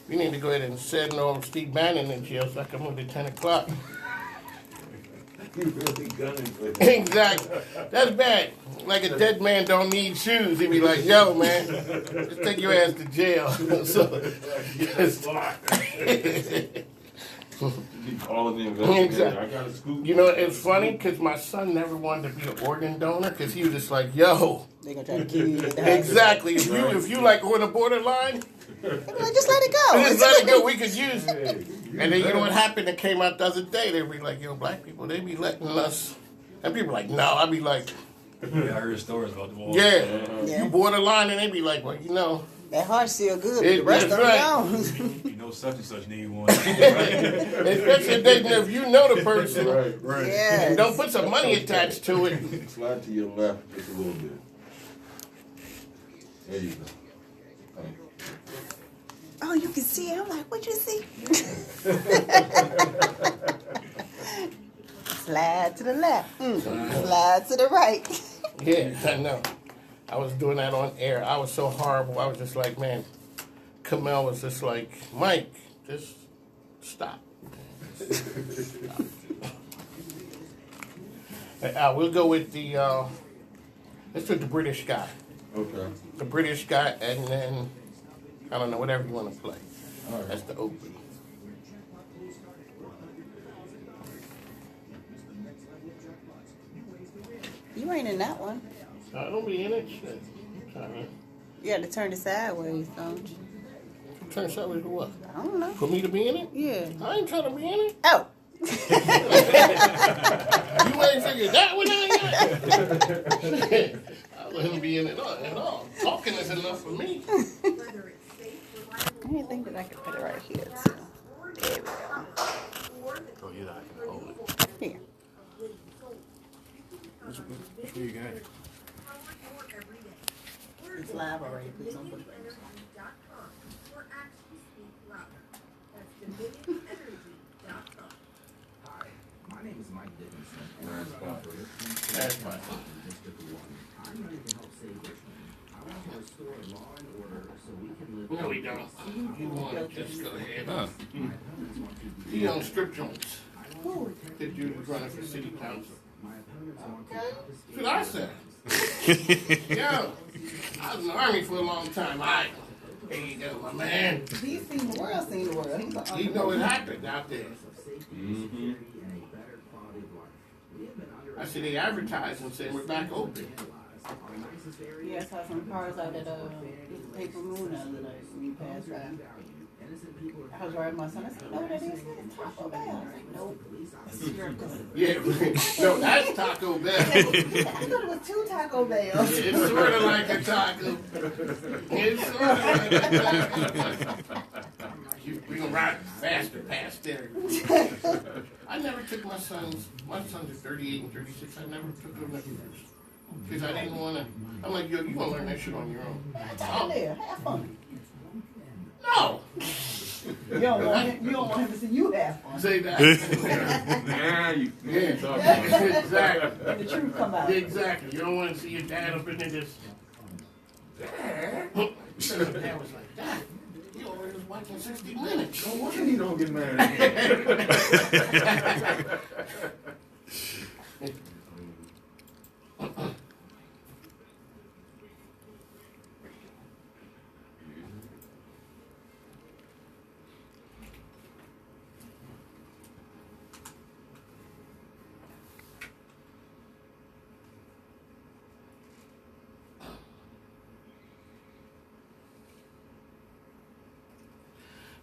We need to go ahead and send Steve Bannon in jail so I can move at 10 o'clock. You really gunning for that. Exactly. That's bad. Like a dead man don't need shoes. He'd be like, yo, man, just take your ass to jail. So, That's why. You calling the investigator. Exactly. I got a scoop. You know, it's funny because my son never wanted to be an organ donor because he was just like, yo. They're going to try to kill you. Exactly. If you like on the borderline, Like, just let it go. just let it go. We could use it. And then you know what happened? That came out the other day. They be like, yo, black people, they be letting us. And people like, no. I be like, Yeah, I heard stories about the wall. Yeah. you borderline, and they be like, well, you know. That heart's still good, but It- the rest of that's them right. don't. You know such and such need one. Especially if you know the person. Right. Yes. And don't put some money attached to it. Slide to your left just a little bit. There you go. Oh, you can see it. I'm like, what you see? Slide to the left. Slide to the right. Yeah, I know. I was doing that on air. I was so horrible. I was just like, man, Kamel was just like, Mike, just stop. Stop. We'll go with let's do the British guy. Okay. The British guy, and then, I don't know, whatever you want to play. All right. That's the open. You ain't in that one. Don't be in it. Shit. You got to turn it sideways, don't you? Turn sideways to what? I don't know. For me to be in it? Yeah. I ain't trying to be in it. Oh. You ain't figured that one out yet? I wouldn't be in it at all. Talking is enough for me. I didn't think that I could put it right here, too. There we go. Oh, yeah, I can hold it. Here. Which one you got? It's live already. Please don't put it right. Hi, my name is Mike Dickinson, and I'm the operator. That's fine. I'm ready to help save Richmond. I want to restore law and order so we can live. No, we don't. You want to just go ahead. Huh. My opponents want to be. He on strip joints. That dude was running for city council. My opponents want to That's what I said. Yo, I was in the army for a long time. There you go, my man. He's seen the world, seen the world. He's an You know what happened out there. Mm-hmm. I see they advertising saying we're back open. Yeah, I saw some cars out at Paper Moon the other night when you passed by. I was riding my son. I said, no, that is Taco Bell. I was like, nope. It's Circus. Yeah, no, that's Taco Bell. I thought it was two Taco Bells. It's sort of like a taco. It's sort of like a taco. We gonna ride faster past there. I never took my sons are 38 and 36. I never took them to because I didn't want to. I'm like, yo, you gonna learn that shit on your own. Taco there. Have fun. No. You don't want him to see you have fun. Say that. Now you Yeah. talking about it. Exactly. And the truth come out. Exactly. You don't want to see your dad up in there just. Dad was like, Dad, you already was watching 60 Minutes. No wonder you don't get married again.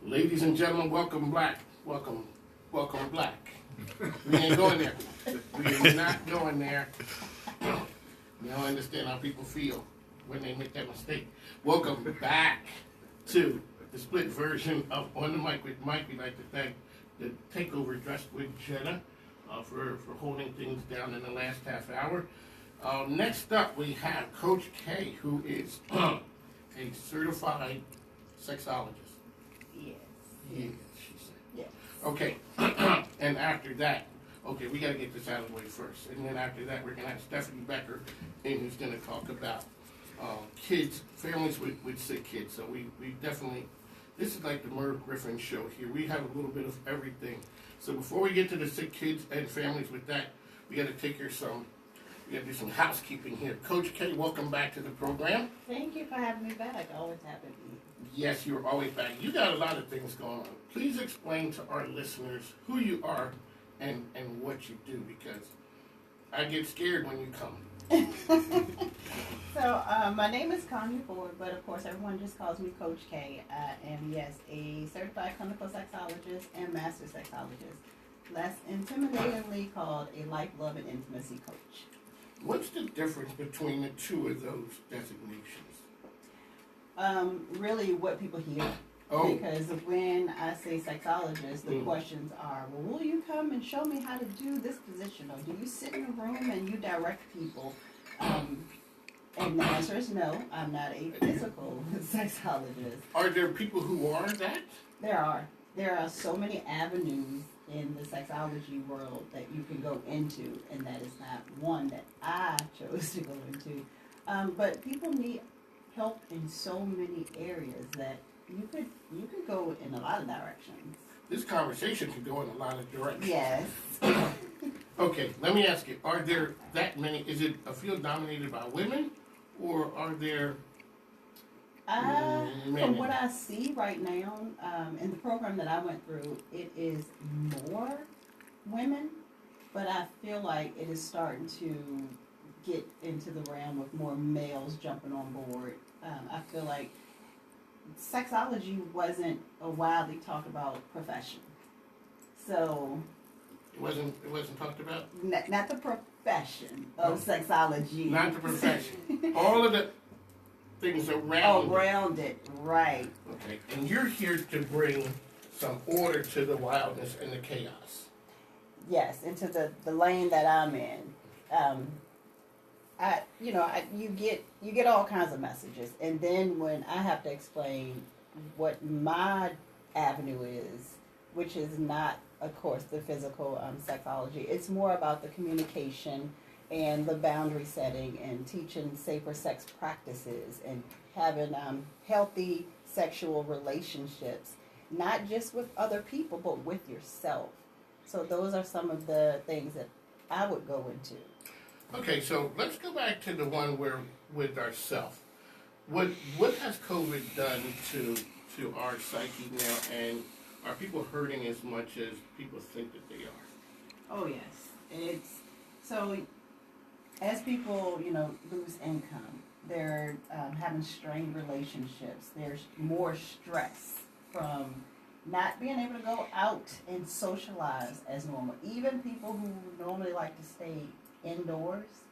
Ladies and gentlemen, welcome black. Welcome black. We ain't going there. We are not going there. We don't understand how people feel when they make that mistake. Welcome back to the split version of On the Mic with Mike. We'd like to thank the Takeover Dressed with Jenna for holding things down in the last half hour. Next up, we have Coach K, who is a certified sexologist. Yes. Yes, she said. Yes. Okay, and after that, okay, we got to get this out of the way first. And then after that, we're going to have Stephanie Becker in who's going to talk about kids, families with sick kids. So we definitely, this is like the Merv Griffin show here. We have a little bit of everything. So before we get to the sick kids and families with that, we got to take care of we got to do some housekeeping here. Coach K, welcome back to the program. Thank you for having me back. Always happy to be. Yes, you're always back. You got a lot of things going on. Please explain to our listeners who you are and what you do, because I get scared when you come. So, my name is Connie Ford, but of course everyone just calls me Coach K. I am, yes, a certified clinical sexologist and master sexologist. Less intimidatingly called a life, love, and intimacy coach. What's the difference between the two of those designations? Really what people hear. Oh. Because when I say sexologist, the questions are, well, will you come and show me how to do this position? Or do you sit in a room and you direct people? And the answer is no, I'm not a physical sexologist. Are there people who are that? There are. There are so many avenues in the sexology world that you can go into, and that is not one that I chose to go into. But people need help in so many areas that you could go in a lot of directions. This conversation could go in a lot of directions. Yes. Okay, let me ask you, are there that many, is it a field dominated by women, or are there men? From what I see right now, in the program that I went through, it is more women, but I feel like it is starting to get into the realm of more males jumping on board. I feel like sexology wasn't a widely talked about profession. So It wasn't talked about? not the profession of sexology. Not the profession. All of the things around around it, right. Okay, and you're here to bring some order to the wildness and the chaos. Yes, into the lane that I'm in. You get all kinds of messages, and then when I have to explain what my avenue is, which is not, of course, the physical sexology, it's more about the communication and the boundary setting and teaching safer sex practices and having healthy sexual relationships, not just with other people, but with yourself. So those are some of the things that I would go into. Okay, so let's go back to the one where with ourself. What has COVID done to our psyche now, and are people hurting as much as people think that they are? Oh yes, it's so. As people, lose income, they're having strained relationships. There's more stress from not being able to go out and socialize as normal. Even people who normally like to stay indoors,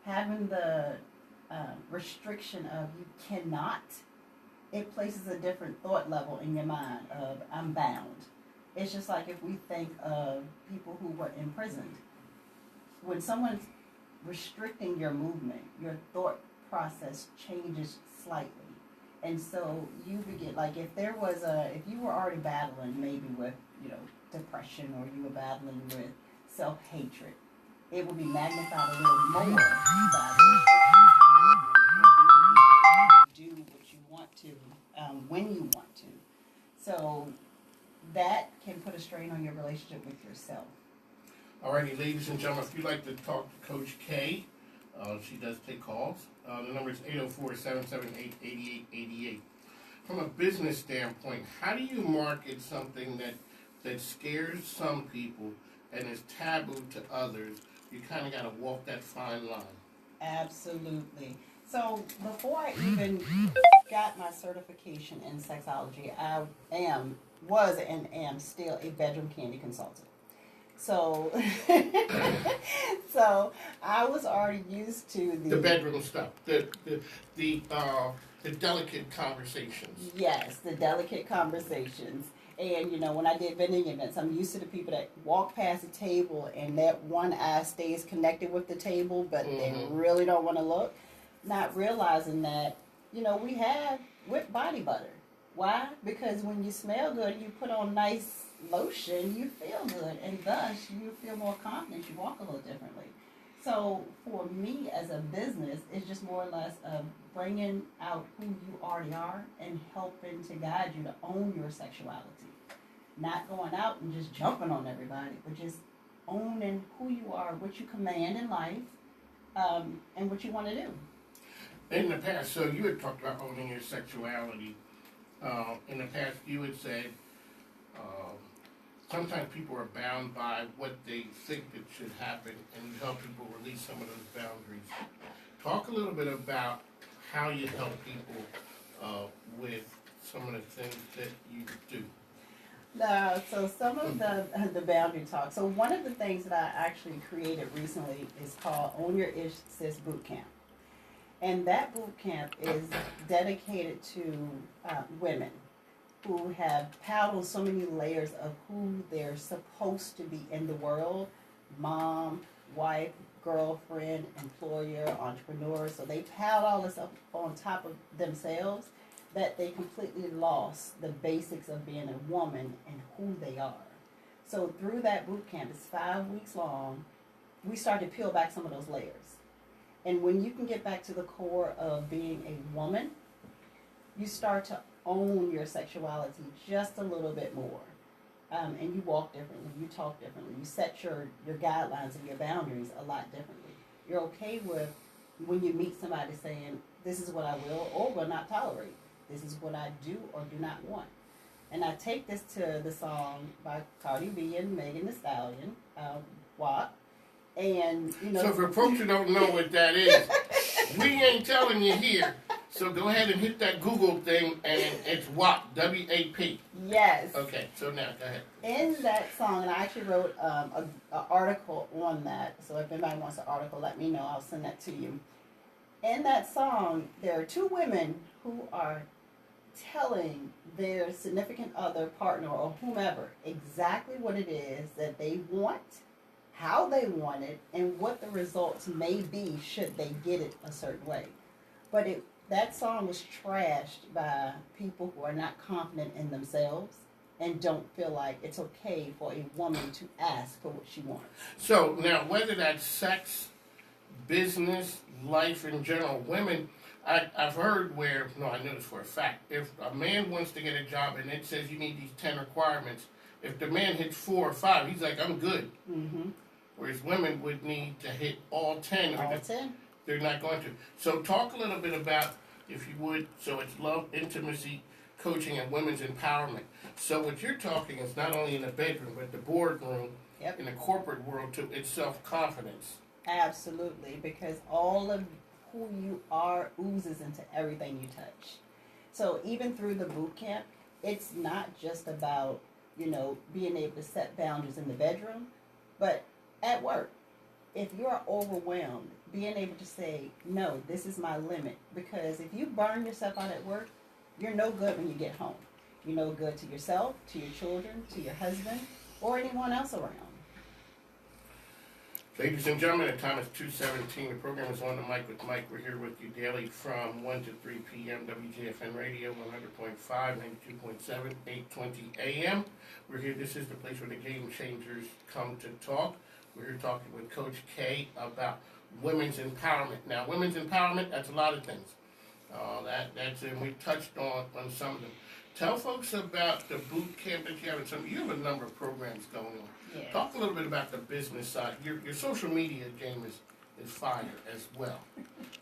having the restriction of you cannot, it places a different thought level in your mind of I'm bound. It's just like if we think of people who were imprisoned. When someone's restricting your movement, your thought process changes slightly. And so you begin, like if you were already battling maybe with, depression, or you were battling with self-hatred, it will be magnified a little more by the do what you want to, when you want to. So that can put a strain on your relationship with yourself. Alrighty, ladies and gentlemen, if you'd like to talk to Coach K, she does take calls. The number is 804-778-8888. From a business standpoint, how do you market something that scares some people and is taboo to others? You kind of got to walk that fine line. Absolutely. So before I even got my certification in sexology, I was and am still a bedroom candy consultant. So, so I was already used to the bedroom stuff, the delicate conversations. Yes, the delicate conversations. And when I did vending events, I'm used to the people that walk past the table and that one eye stays connected with the table, but they really don't want to look. Not realizing that we have whipped body butter. Why? Because when you smell good, you put on nice lotion, you feel good, and thus you feel more confident, you walk a little differently. So for me as a business, it's just more or less of bringing out who you already are and helping to guide you to own your sexuality. Not going out and just jumping on everybody, but just owning who you are, what you command in life, and what you want to do. In the past, so you had talked about owning your sexuality. In the past, you had said sometimes people are bound by what they think that should happen, and you help people release some of those boundaries. Talk a little bit about how you help people with some of the things that you do. So some of the boundary talk. So one of the things that I actually created recently is called Own Your Ish Sis Boot Camp. And that boot camp is dedicated to women who have paddled so many layers of who they're supposed to be in the world: mom, wife, girlfriend, employer, entrepreneur. So they piled all this up on top of themselves that they completely lost the basics of being a woman and who they are. So through that boot camp, it's 5 weeks long, we start to peel back some of those layers. And when you can get back to the core of being a woman, you start to own your sexuality just a little bit more. And you walk differently, you talk differently, you set your guidelines and your boundaries a lot differently. You're okay with when you meet somebody saying, this is what I will or will not tolerate. This is what I do or do not want. And I take this to the song by Cardi B and Megan Thee Stallion, WAP. And, you know. So for folks who don't know what that is, we ain't telling you here. So go ahead and hit that Google thing, and it's WAP, W-A-P. Yes. Okay, so now go ahead. In that song, and I actually wrote an article on that. So if anybody wants an article, let me know. I'll send that to you. In that song, there are two women who are telling their significant other, partner, or whomever exactly what it is that they want, how they want it, and what the results may be should they get it a certain way. But that song was trashed by people who are not confident in themselves and don't feel like it's okay for a woman to ask for what she wants. So now, whether that's sex, business, life in general, women, I've heard where, no, I know this for a fact, if a man wants to get a job and it says you need these 10 requirements, if the man hits 4 or 5, he's like, I'm good. Mm-hmm. Whereas women would need to hit all 10. All 10. They're not going to. So talk a little bit about, if you would, so it's love, intimacy, coaching, and women's empowerment. So what you're talking is not only in the bedroom, but the boardroom, Yep. in the corporate world too, it's self-confidence. Absolutely, because all of who you are oozes into everything you touch. So even through the boot camp, it's not just about, being able to set boundaries in the bedroom, but at work. If you're overwhelmed, being able to say, no, this is my limit. Because if you burn yourself out at work, you're no good when you get home. You're no good to yourself, to your children, to your husband, or anyone else around. Ladies and gentlemen, the time is 2:17. The program is On the Mic with Mike. We're here with you daily from 1 to 3 p.m. WJFN Radio, 100.5, 92.7, 820 a.m. We're here. This is the place where the game changers come to talk. We're here talking with Coach K about women's empowerment. Now, women's empowerment, that's a lot of things. That's and we touched on some of them. Tell folks about the boot camp that you have. You have a number of programs going on. Yes. Talk a little bit about the business side. Your social media game is fire as well.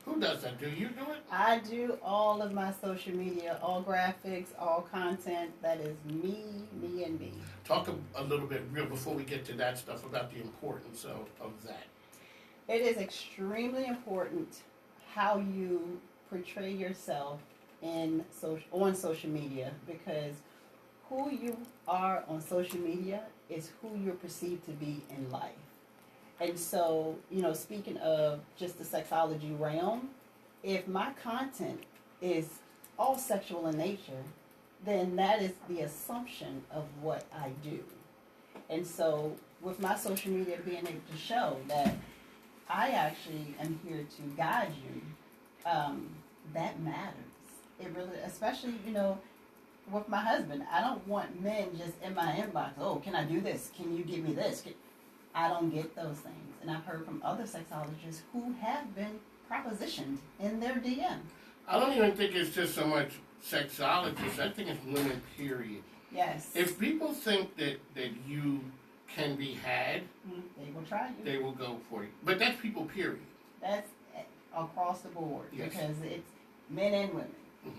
Who does that? Do you do it? I do all of my social media, all graphics, all content. That is me, and me. Talk a little bit real before we get to that stuff about the importance of that. It is extremely important how you portray yourself on social media, because who you are on social media is who you're perceived to be in life. And so, speaking of just the sexology realm, if my content is all sexual in nature, then that is the assumption of what I do. And so, with my social media being able to show that I actually am here to guide you, that matters. It really, especially, with my husband, I don't want men just in my inbox, oh, can I do this? Can you give me this? I don't get those things. And I've heard from other sexologists who have been propositioned in their DM. I don't even think it's just so much sexologists. I think it's women, period. Yes. If people think that you can be had, They will try you. they will go for you. But that's people, period. That's across the board Yes. because it's men and women.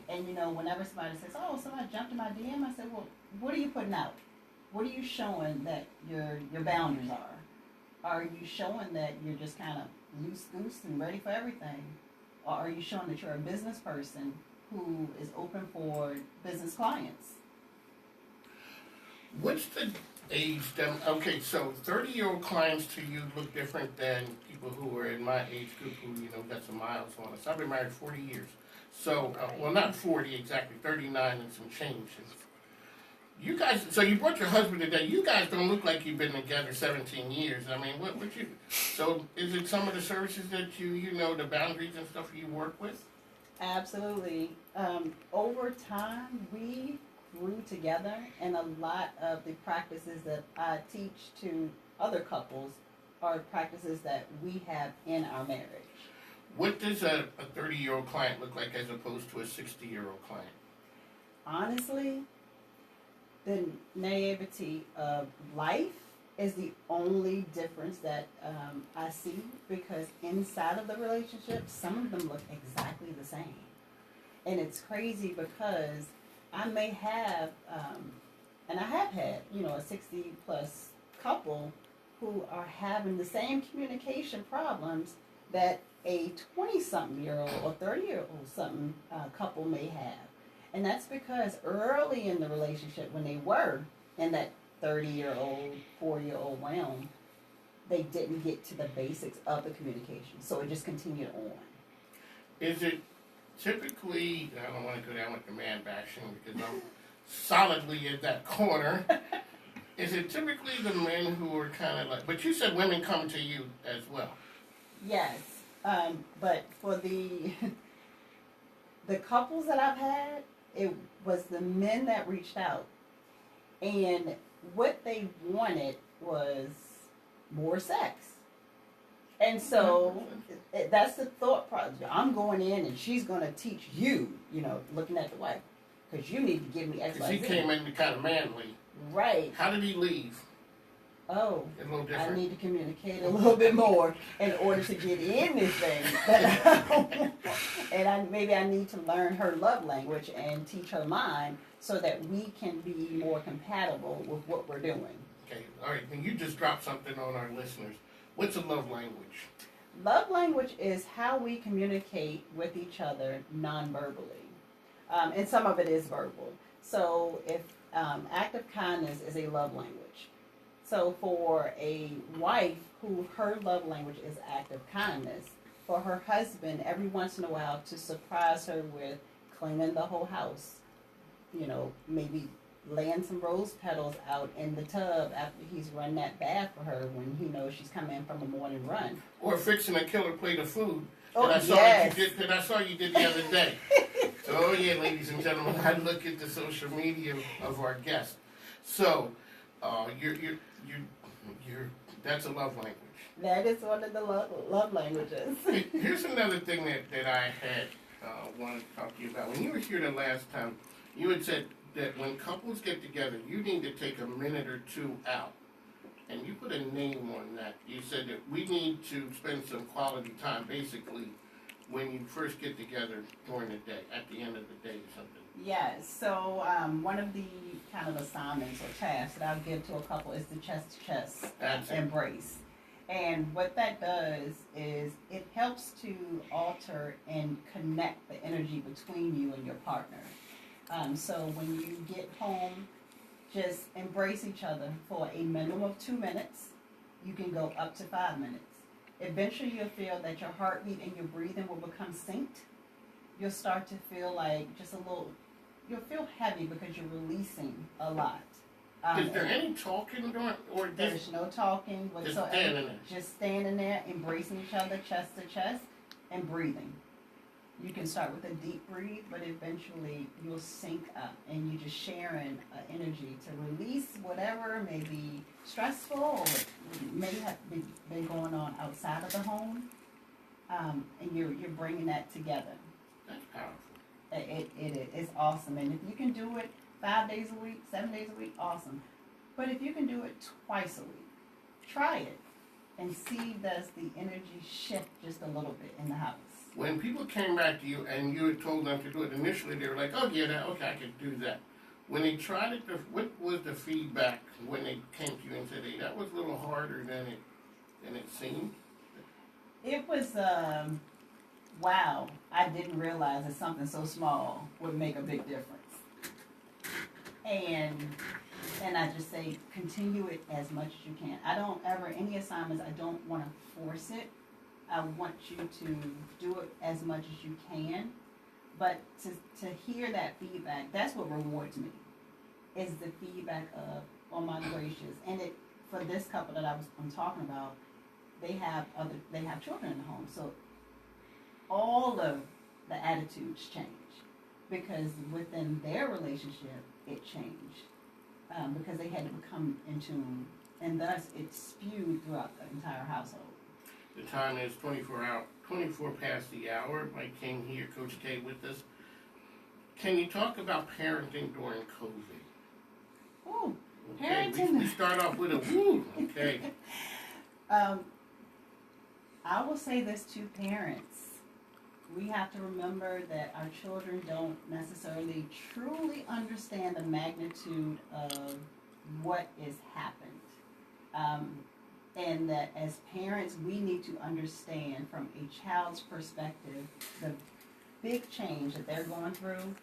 And you know, whenever somebody says, "Oh, somebody jumped in my DM," I said, "Well, what are you putting out? What are you showing that your boundaries are? Are you showing that you're just kind of loose goose and ready for everything, or are you showing that you're a business person who is open for business clients?" What's the age dem? Okay, so 30-year-old clients to you look different than people who are in my age group who, you know, got some miles on us. I've been married 40 years. So, well, not 40 exactly, 39 and some change. You guys, so you brought your husband today. You guys don't look like you've been together 17 years. I mean, what you, so is it some of the services that you know, the boundaries and stuff you work with? Absolutely. Over time, we grew together, and a lot of the practices that I teach to other couples are practices that we have in our marriage. What does a 30-year-old client look like as opposed to a 60-year-old client? Honestly, the naivety of life is the only difference that I see, because inside of the relationship, some of them look exactly the same. And it's crazy because I may have, and I have had, you know, a 60-plus couple who are having the same communication problems that a 20-something-year-old or 30-year-old something couple may have. And that's because early in the relationship, when they were in that 30-year-old, 40-year-old realm, they didn't get to the basics of the communication. So it just continued on. Is it typically, I don't want to go down with the man bashing because I'm solidly in that corner. Is it typically the men who are kind of like, but you said women come to you as well. Yes, but for the couples that I've had, it was the men that reached out, and what they wanted was more sex. And so that's the thought process. I'm going in and she's going to teach you, you know, looking at the wife, because you need to give me X, Because Y, he Z. came in kind of manly. Right. How did he leave? Oh, A little I different. need to communicate a little bit more in order to get in this thing. And maybe I need to learn her love language and teach her mine so that we can be more compatible with what we're doing. Okay, all right. Then you just dropped something on our listeners. What's a love language? Love language is how we communicate with each other non-verbally. And some of it is verbal. So if act of kindness is a love language. So for a wife who her love language is act of kindness, for her husband every once in a while to surprise her with cleaning the whole house, you know, maybe laying some rose petals out in the tub after he's run that bath for her when he knows she's coming in from a morning run. Or fixing a killer plate of food Oh, that I saw yes. that I saw you did the other day. So, oh yeah, ladies and gentlemen, I look at the social media of our guests. So, that's a love language. That is one of the love languages. Here's another thing that I had wanted to talk to you about. When you were here the last time, you had said that when couples get together, you need to take a minute or two out. And you put a name on that. You said that we need to spend some quality time, basically, when you first get together during the day, at the end of the day or something. Yes, so one of the kind of assignments or tasks that I'll give to a couple is the chest-to-chest That's it. embrace. And what that does is it helps to alter and connect the energy between you and your partner. So when you get home, just embrace each other for a minimum of 2 minutes. You can go up to 5 minutes. Eventually you'll feel that your heartbeat and your breathing will become synced. You'll start to feel like you'll feel heavy because you're releasing a lot. Is there any talking during, or There's just no talking whatsoever. standing there? Just standing there, embracing each other, chest to chest, and breathing. You can start with a deep breathe, but eventually you'll sync up, and you're just sharing energy to release whatever may be stressful or may have been going on outside of the home, and you're bringing that together. That's powerful. It's awesome. And if you can do it 5 days a week, 7 days a week, awesome. But if you can do it twice a week, try it and see does the energy shift just a little bit in the house. When people came back to you and you had told them to do it initially, they were like, "Oh yeah, okay, I can do that." When they tried it, what was the feedback when they came to you and said, "Hey, that was a little harder than it seemed"? It was wow! I didn't realize that something so small would make a big difference. And I just say continue it as much as you can. I don't ever any assignments. I don't want to force it. I want you to do it as much as you can. But to hear that feedback, that's what rewards me. Is the feedback of, oh my gracious, and it for this couple that I'm talking about, they have children in the home, so all of the attitudes change because within their relationship it changed because they had to become in tune, and thus it spewed throughout the entire household. The time is 24 past the hour. Mike King here, Coach K with us. Can you talk about parenting during COVID? Ooh, Okay, parenting. we start off with a woo. Okay. I will say this to parents. We have to remember that our children don't necessarily truly understand the magnitude of what has happened. And that as parents, we need to understand from a child's perspective the big change that they're going through.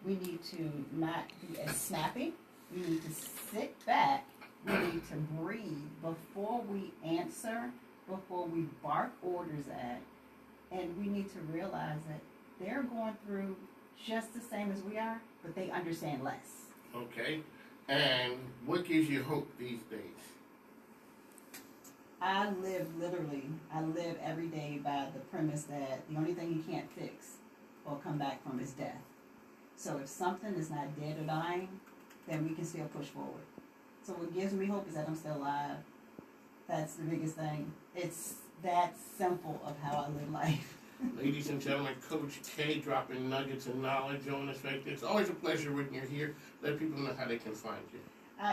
We need to not be as snappy. We need to sit back. We need to breathe before we answer, before we bark orders at. And we need to realize that they're going through just the same as we are, but they understand less. Okay. And what gives you hope these days? I live every day by the premise that the only thing you can't fix or come back from is death. So if something is not dead or dying, then we can still push forward. So what gives me hope is that I'm still alive. That's the biggest thing. It's that simple of how I live life. Ladies and gentlemen, Coach K dropping nuggets of knowledge on us right there. It's always a pleasure when you're here. Let people know how they can find you.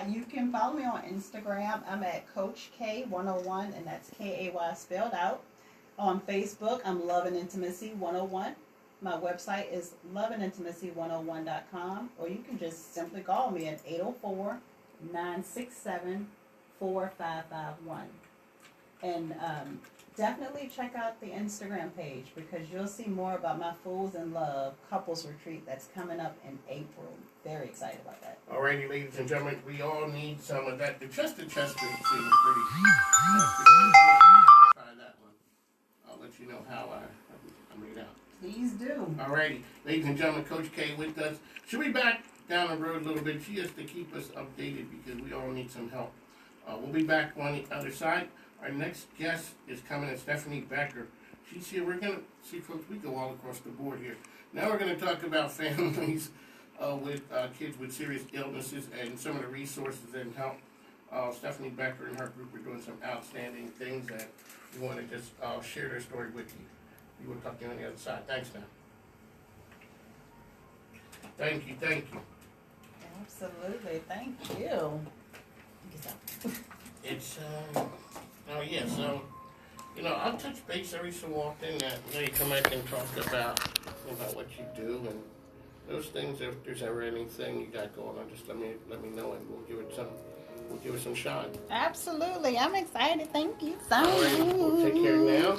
You can follow me on Instagram. I'm at Coach K101, and that's K-A-Y spelled out. On Facebook, I'm Love and Intimacy 101. My website is loveandintimacy101.com, or you can just simply call me at 804-967-4551. And definitely check out the Instagram page because you'll see more about my Fools in Love couples retreat that's coming up in April. Very excited about that. Alrighty, ladies and gentlemen, we all need some of that. The chest seems pretty. Try that one. I'll let you know how I made out. Please do. Alrighty, ladies and gentlemen, Coach K with us. She'll be back down the road a little bit. She has to keep us updated because we all need some help. We'll be back on the other side. Our next guest is coming in, Stephanie Becker. She's here. We're going to see, folks, we go all across the board here. Now we're going to talk about families with kids with serious illnesses and some of the resources and help. Stephanie Becker and her group are doing some outstanding things that we want to just share their story with you. We will talk to you on the other side. Thanks, now. Thank you. Absolutely. Thank you. It's, so, I'll touch base every so often that, you come back and talk about what you do and those things. If there's ever anything you got going on, just let me know and we'll give it some shine. Absolutely. I'm excited. Thank you so All right, we'll take care now.